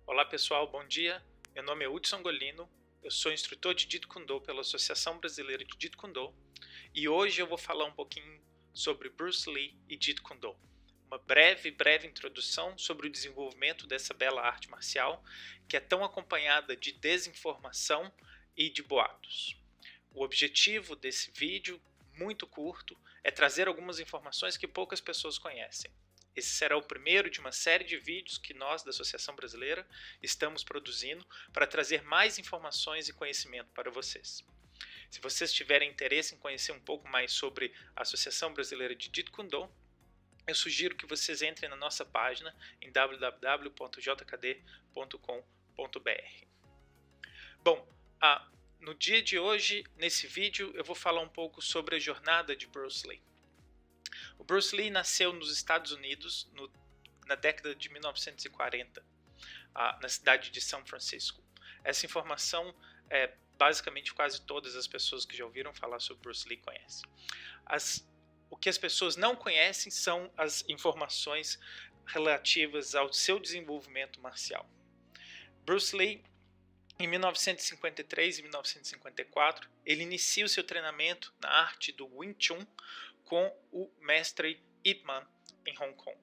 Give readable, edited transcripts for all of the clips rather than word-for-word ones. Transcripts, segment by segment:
Olá pessoal, bom dia. Meu nome é Hudson Golino, eu sou instrutor de Jeet Kune Do pela Associação Brasileira de Jeet Kune Do e hoje eu vou falar um pouquinho sobre Bruce Lee e Jeet Kune Do. Uma breve introdução sobre o desenvolvimento dessa bela arte marcial que é tão acompanhada de desinformação e de boatos. O objetivo desse vídeo, muito curto, é trazer algumas informações que poucas pessoas conhecem. Esse será o primeiro de uma série de vídeos que nós, da Associação Brasileira, estamos produzindo para trazer mais informações e conhecimento para vocês. Se vocês tiverem interesse em conhecer um pouco mais sobre a Associação Brasileira de Jeet Kune Do, eu sugiro que vocês entrem na nossa página em www.jkd.com.br. Bom, no dia de hoje, nesse vídeo, eu vou falar um pouco sobre a jornada de Bruce Lee. O Bruce Lee nasceu nos Estados Unidos na década de 1940, na cidade de São Francisco. Essa informação, basicamente quase todas as pessoas que já ouviram falar sobre Bruce Lee conhecem. O que as pessoas não conhecem são as informações relativas ao seu desenvolvimento marcial. Bruce Lee, em 1953 e 1954, ele inicia o seu treinamento na arte do Wing Chun com o mestre Ip Man em Hong Kong.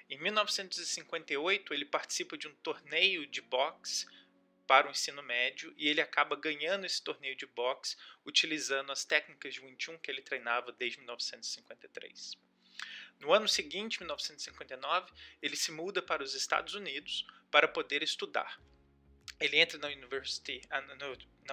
Em 1958, ele participa de um torneio de boxe para o ensino médio e ele acaba ganhando esse torneio de boxe utilizando as técnicas de Wing Chun que ele treinava desde 1953. No ano seguinte, 1959, ele se muda para os Estados Unidos para poder estudar. Ele entra na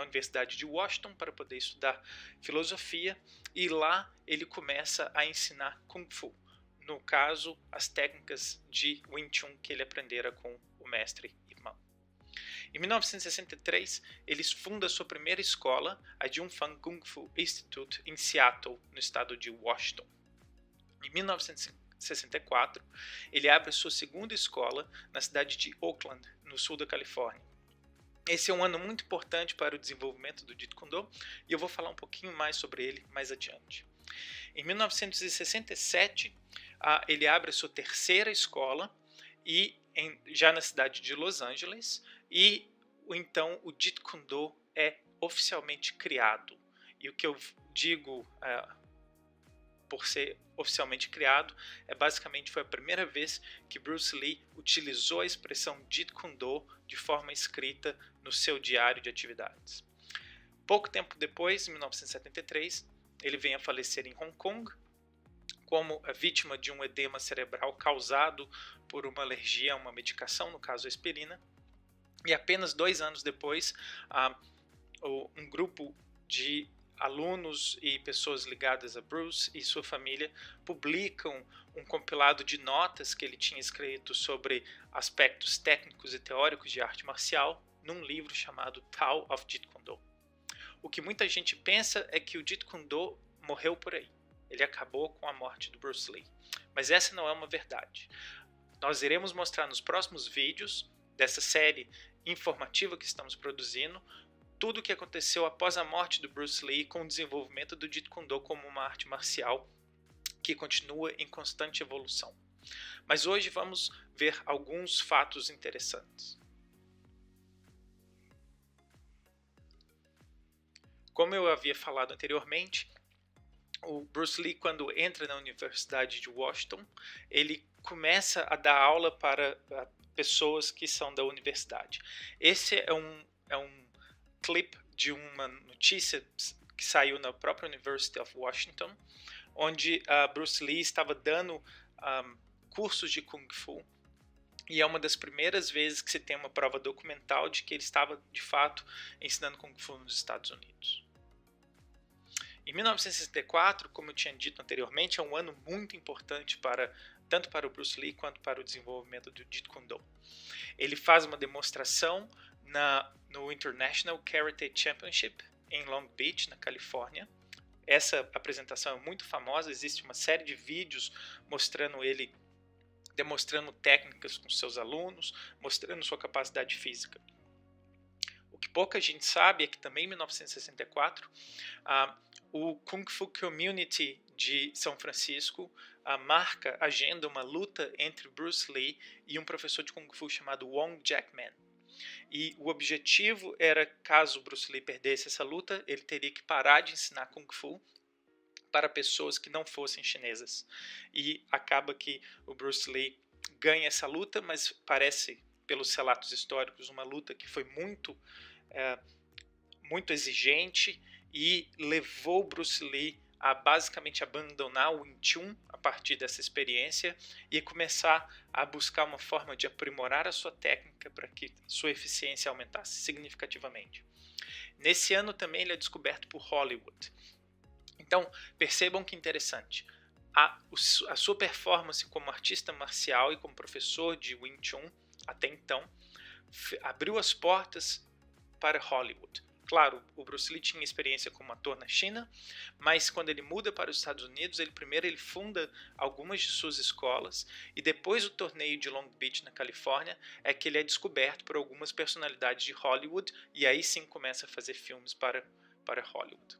Universidade de Washington para poder estudar filosofia e lá ele começa a ensinar Kung Fu. No caso, as técnicas de Wing Chun que ele aprendera com o mestre Ip Man. Em 1963, ele funda sua primeira escola, a Jungfang Kung Fu Institute, em Seattle, no estado de Washington. Em 1964, ele abre sua segunda escola na cidade de Oakland, no sul da Califórnia. Esse é um ano muito importante para o desenvolvimento do Jeet Kune Do e eu vou falar um pouquinho mais sobre ele mais adiante. Em 1967, ele abre a sua terceira escola já na cidade de Los Angeles e então o Jeet Kune Do é oficialmente criado. E o que eu digo por ser oficialmente criado, basicamente foi a primeira vez que Bruce Lee utilizou a expressão Jeet Kune Do de forma escrita no seu diário de atividades. Pouco tempo depois, em 1973, ele vem a falecer em Hong Kong, como vítima de um edema cerebral causado por uma alergia a uma medicação, no caso a aspirina, e apenas 2 anos depois, um grupo de alunos e pessoas ligadas a Bruce e sua família publicam um compilado de notas que ele tinha escrito sobre aspectos técnicos e teóricos de arte marcial num livro chamado Tao of Jeet Kune Do. O que muita gente pensa é que o Jeet Kune Do morreu por aí. Ele acabou com a morte do Bruce Lee. Mas essa não é uma verdade. Nós iremos mostrar nos próximos vídeos dessa série informativa que estamos produzindo tudo o que aconteceu após a morte do Bruce Lee com o desenvolvimento do Jeet Kune Do como uma arte marcial que continua em constante evolução. Mas hoje vamos ver alguns fatos interessantes. Como eu havia falado anteriormente, o Bruce Lee, quando entra na Universidade de Washington, ele começa a dar aula para pessoas que são da universidade. Esse é um clip de uma notícia que saiu na própria University of Washington, onde Bruce Lee estava dando cursos de Kung Fu, e é uma das primeiras vezes que se tem uma prova documental de que ele estava, de fato, ensinando Kung Fu nos Estados Unidos. Em 1964, como eu tinha dito anteriormente, é um ano muito importante tanto para o Bruce Lee quanto para o desenvolvimento do Jeet Kune Do. Ele faz uma demonstração no International Karate Championship em Long Beach, na Califórnia. Essa apresentação é muito famosa, existe uma série de vídeos mostrando ele demonstrando técnicas com seus alunos, mostrando sua capacidade física. O que pouca gente sabe é que também em 1964, O Kung Fu Community de São Francisco agenda uma luta entre Bruce Lee e um professor de Kung Fu chamado Wong Jackman. E o objetivo era, caso Bruce Lee perdesse essa luta, ele teria que parar de ensinar Kung Fu para pessoas que não fossem chinesas. E acaba que o Bruce Lee ganha essa luta, mas parece, pelos relatos históricos, uma luta que foi muito exigente e levou Bruce Lee a basicamente abandonar o Wing Chun a partir dessa experiência e começar a buscar uma forma de aprimorar a sua técnica para que sua eficiência aumentasse significativamente. Nesse ano também ele é descoberto por Hollywood. Então, percebam que interessante. A sua performance como artista marcial e como professor de Wing Chun, até então, abriu as portas para Hollywood. Claro, o Bruce Lee tinha experiência como ator na China, mas quando ele muda para os Estados Unidos, ele funda algumas de suas escolas, e depois do torneio de Long Beach, na Califórnia, é que ele é descoberto por algumas personalidades de Hollywood, e aí sim começa a fazer filmes para Hollywood.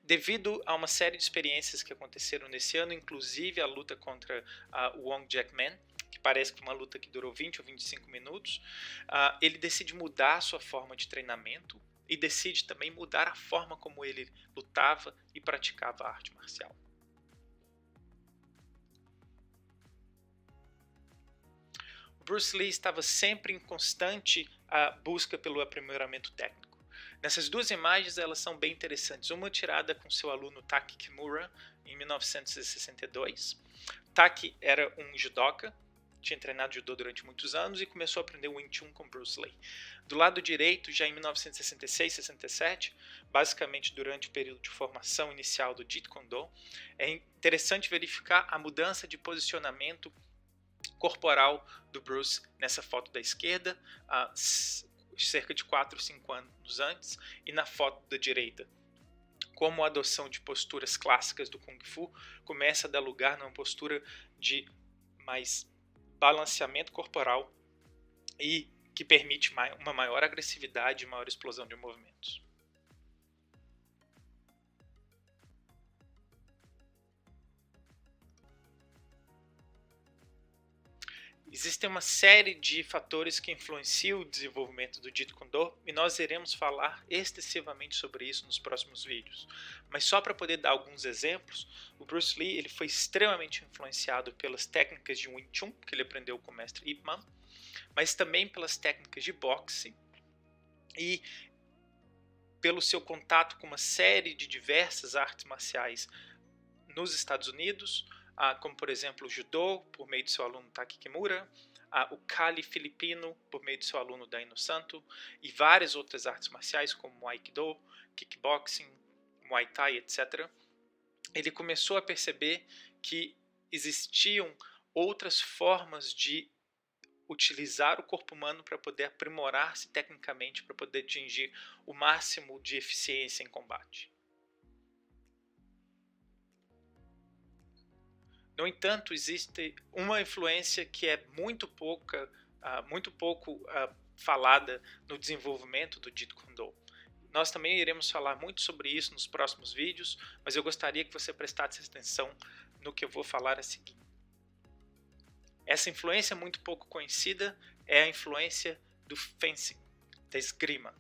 Devido a uma série de experiências que aconteceram nesse ano, inclusive a luta contra o Wong Jackman, que parece que foi uma luta que durou 20 ou 25 minutos, ele decide mudar a sua forma de treinamento e decide também mudar a forma como ele lutava e praticava a arte marcial. O Bruce Lee estava sempre em constante busca pelo aprimoramento técnico. Nessas duas imagens, elas são bem interessantes. Uma tirada com seu aluno Taki Kimura, em 1962. Taki era um judoca, tinha treinado judô durante muitos anos e começou a aprender Wing Chun com Bruce Lee. Do lado direito, já em 1966, 67, basicamente durante o período de formação inicial do Jeet Kune Do, é interessante verificar a mudança de posicionamento corporal do Bruce nessa foto da esquerda, cerca de 4 ou 5 anos antes, e na foto da direita. Como a adoção de posturas clássicas do Kung Fu começa a dar lugar numa postura de mais balanceamento corporal e que permite uma maior agressividade e maior explosão de movimentos. Existem uma série de fatores que influenciam o desenvolvimento do Jeet Kune Do e nós iremos falar extensivamente sobre isso nos próximos vídeos. Mas só para poder dar alguns exemplos, o Bruce Lee ele foi extremamente influenciado pelas técnicas de Wing Chun, que ele aprendeu com o mestre Ip Man, mas também pelas técnicas de boxe e pelo seu contato com uma série de diversas artes marciais nos Estados Unidos, como por exemplo o judô, por meio de seu aluno Taki Kimura, o Kali filipino, por meio de seu aluno Daino Santo, e várias outras artes marciais como o Aikido, Kickboxing, Muay Thai, etc. Ele começou a perceber que existiam outras formas de utilizar o corpo humano para poder aprimorar-se tecnicamente, para poder atingir o máximo de eficiência em combate. No entanto, existe uma influência que é muito pouco falada no desenvolvimento do Jeet Kune Do. Nós também iremos falar muito sobre isso nos próximos vídeos, mas eu gostaria que você prestasse atenção no que eu vou falar a seguir. Essa influência muito pouco conhecida é a influência do fencing, da esgrima.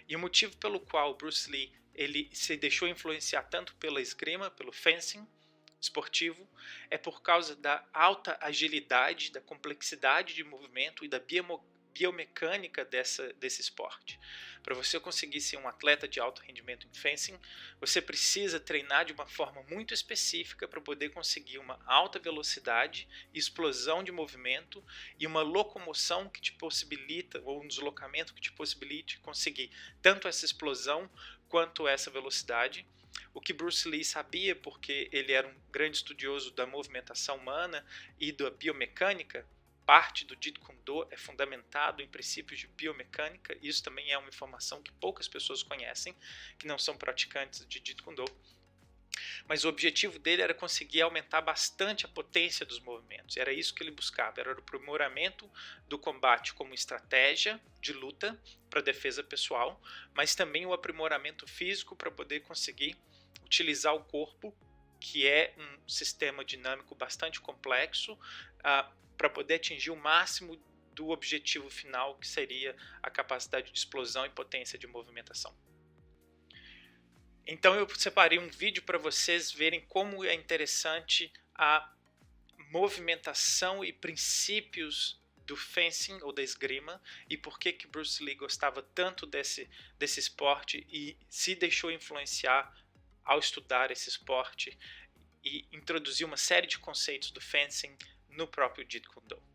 E o motivo pelo qual Bruce Lee ele se deixou influenciar tanto pela esgrima, pelo fencing esportivo, é por causa da alta agilidade, da complexidade de movimento e da biomecânica desse esporte. Para você conseguir ser um atleta de alto rendimento em fencing, você precisa treinar de uma forma muito específica para poder conseguir uma alta velocidade, explosão de movimento e uma locomoção que te possibilita, ou um deslocamento que te possibilite conseguir tanto essa explosão quanto essa velocidade. O que Bruce Lee sabia, porque ele era um grande estudioso da movimentação humana e da biomecânica, parte do Jeet Kune Do é fundamentado em princípios de biomecânica. Isso também é uma informação que poucas pessoas conhecem, que não são praticantes de Jeet Kune Do. mas o objetivo dele era conseguir aumentar bastante a potência dos movimentos. Era isso que ele buscava, era o aprimoramento do combate como estratégia de luta para defesa pessoal, mas também o aprimoramento físico para poder conseguir utilizar o corpo, que é um sistema dinâmico bastante complexo, para poder atingir o máximo do objetivo final, que seria a capacidade de explosão e potência de movimentação. Então eu separei um vídeo para vocês verem como é interessante a movimentação e princípios do fencing ou da esgrima e por que Bruce Lee gostava tanto desse esporte e se deixou influenciar ao estudar esse esporte e introduzir uma série de conceitos do fencing no próprio Jeet Kune Do.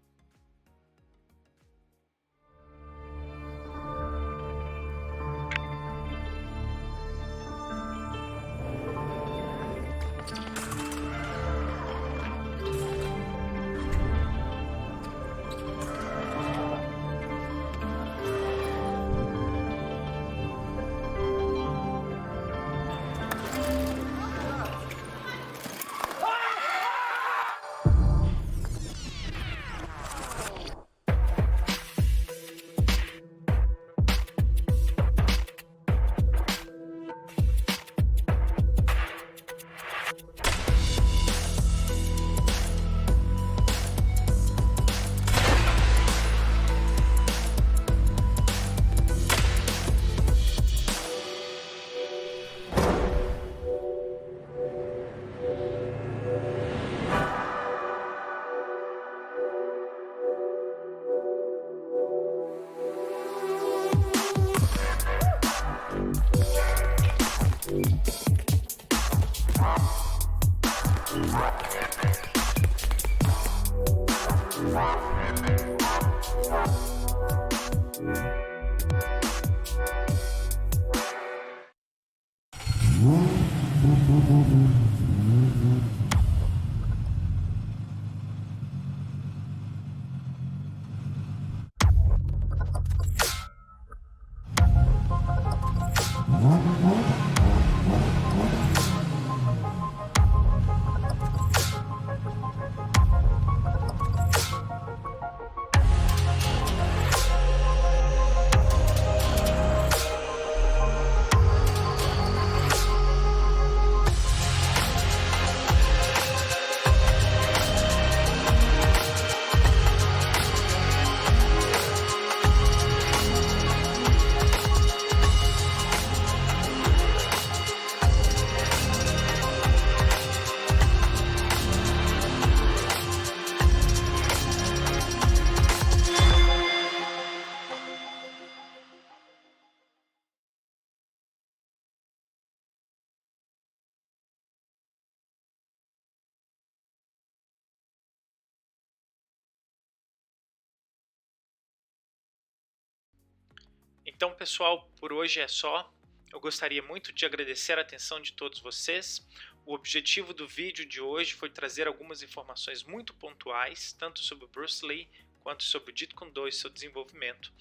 Então, pessoal, por hoje é só. Eu gostaria muito de agradecer a atenção de todos vocês. O objetivo do vídeo de hoje foi trazer algumas informações muito pontuais, tanto sobre Bruce Lee quanto sobre o Jeet Kune Do e seu desenvolvimento.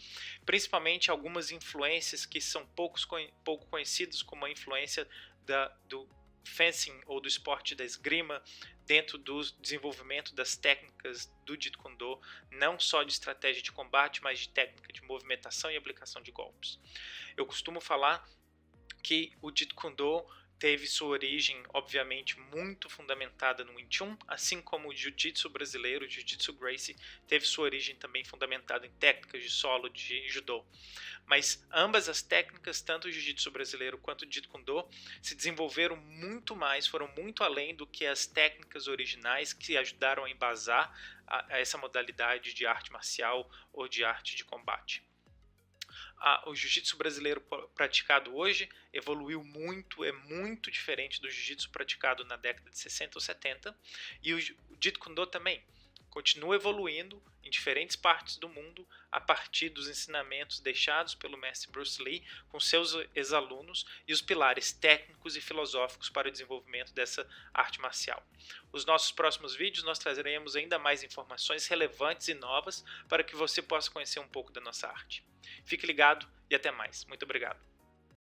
Principalmente algumas influências que são pouco conhecidas, como a influência do fencing ou do esporte da esgrima dentro do desenvolvimento das técnicas do Jeet Kune Do, não só de estratégia de combate, mas de técnica de movimentação e aplicação de golpes. Eu costumo falar que o Jeet Kune Do teve sua origem, obviamente, muito fundamentada no Wing Chun, assim como o Jiu-Jitsu brasileiro, o Jiu-Jitsu Gracie, teve sua origem também fundamentada em técnicas de solo de Judô. Mas ambas as técnicas, tanto o Jiu-Jitsu brasileiro quanto o Jeet Kune Do, se desenvolveram muito mais, foram muito além do que as técnicas originais que ajudaram a embasar essa modalidade de arte marcial ou de arte de combate. O jiu-jitsu brasileiro praticado hoje evoluiu muito, é muito diferente do jiu-jitsu praticado na década de 60 ou 70, e o Jeet Kune Do também continua evoluindo em diferentes partes do mundo a partir dos ensinamentos deixados pelo mestre Bruce Lee com seus ex-alunos e os pilares técnicos e filosóficos para o desenvolvimento dessa arte marcial. Nos nossos próximos vídeos nós trazeremos ainda mais informações relevantes e novas para que você possa conhecer um pouco da nossa arte. Fique ligado e até mais. Muito obrigado.